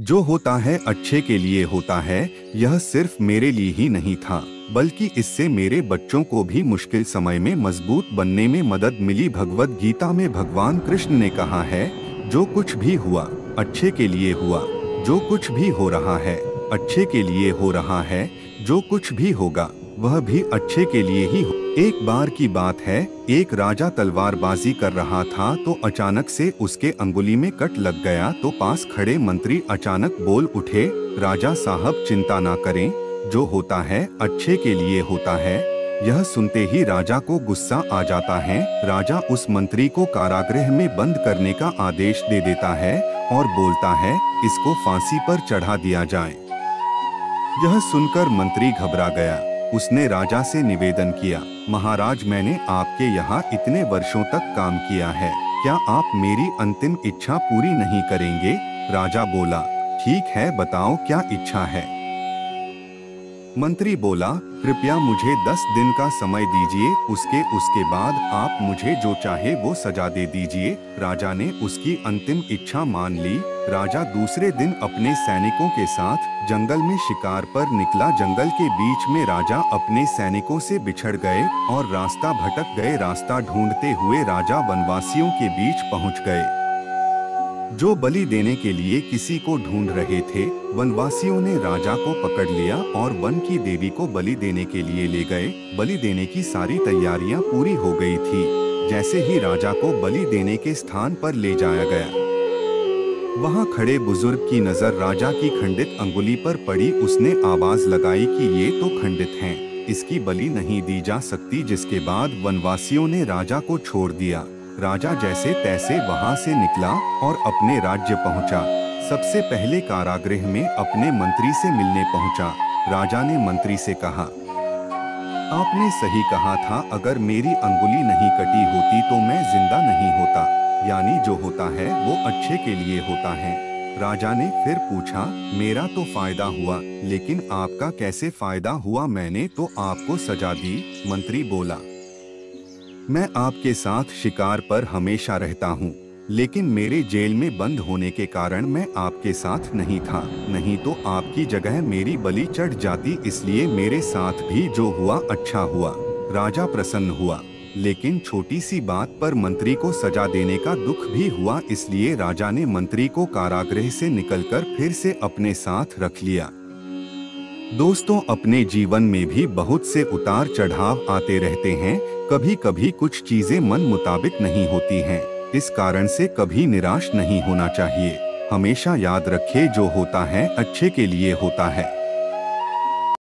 जो होता है अच्छे के लिए होता है। यह सिर्फ मेरे लिए ही नहीं था, बल्कि इससे मेरे बच्चों को भी मुश्किल समय में मजबूत बनने में मदद मिली। भगवद गीता में भगवान कृष्ण ने कहा है, जो कुछ भी हुआ अच्छे के लिए हुआ। जो कुछ भी हो रहा है अच्छे के लिए हो रहा है। जो कुछ भी होगा वह भी अच्छे के लिए ही हो। एक बार की बात है, एक राजा तलवारबाजी कर रहा था तो अचानक से उसके अंगुली में कट लग गया। तो पास खड़े मंत्री अचानक बोल उठे, राजा साहब चिंता ना करें, जो होता है अच्छे के लिए होता है। यह सुनते ही राजा को गुस्सा आ जाता है। राजा उस मंत्री को कारागृह में बंद करने का आदेश दे देता है और बोलता है, इसको फांसी पर चढ़ा दिया जाए। यह सुनकर मंत्री घबरा गया। उसने राजा से निवेदन किया, महाराज मैंने आपके यहाँ इतने वर्षों तक काम किया है, क्या आप मेरी अंतिम इच्छा पूरी नहीं करेंगे? राजा बोला, ठीक है बताओ क्या इच्छा है। मंत्री बोला, कृपया मुझे 10 दिन का समय दीजिए, उसके बाद आप मुझे जो चाहे वो सजा दे दीजिए। राजा ने उसकी अंतिम इच्छा मान ली। राजा दूसरे दिन अपने सैनिकों के साथ जंगल में शिकार पर निकला। जंगल के बीच में राजा अपने सैनिकों से बिछड़ गए और रास्ता भटक गए। रास्ता ढूंढते हुए राजा वनवासियों के बीच पहुंच गए, जो बलि देने के लिए किसी को ढूंढ रहे थे। वनवासियों ने राजा को पकड़ लिया और वन की देवी को बलि देने के लिए ले गए। बलि देने की सारी तैयारियां पूरी हो गई थी। जैसे ही राजा को बलि देने के स्थान पर ले जाया गया, वहां खड़े बुजुर्ग की नजर राजा की खंडित अंगुली पर पड़ी। उसने आवाज लगाई कि ये तो खंडित हैं, इसकी बलि नहीं दी जा सकती। जिसके बाद वनवासियों ने राजा को छोड़ दिया। राजा जैसे तैसे वहां से निकला और अपने राज्य पहुंचा। सबसे पहले कारागृह में अपने मंत्री से मिलने पहुंचा। राजा ने मंत्री से कहा, आपने सही कहा था, अगर मेरी अंगुली नहीं कटी होती तो मैं जिंदा नहीं होता। यानी जो होता है वो अच्छे के लिए होता है। राजा ने फिर पूछा, मेरा तो फायदा हुआ, लेकिन आपका कैसे फायदा हुआ? मैंने तो आपको सजा दी। मंत्री बोला, मैं आपके साथ शिकार पर हमेशा रहता हूँ, लेकिन मेरे जेल में बंद होने के कारण मैं आपके साथ नहीं था। नहीं तो आपकी जगह मेरी बलि चढ़ जाती, इसलिए मेरे साथ भी जो हुआ अच्छा हुआ। राजा प्रसन्न हुआ, लेकिन छोटी सी बात पर मंत्री को सजा देने का दुख भी हुआ। इसलिए राजा ने मंत्री को कारागृह से निकलकर फिर से अपने साथ रख लिया। दोस्तों, अपने जीवन में भी बहुत से उतार चढ़ाव आते रहते हैं। कभी कभी कुछ चीजें मन मुताबिक नहीं होती हैं। इस कारण से कभी निराश नहीं होना चाहिए। हमेशा याद रखें, जो होता है अच्छे के लिए होता है।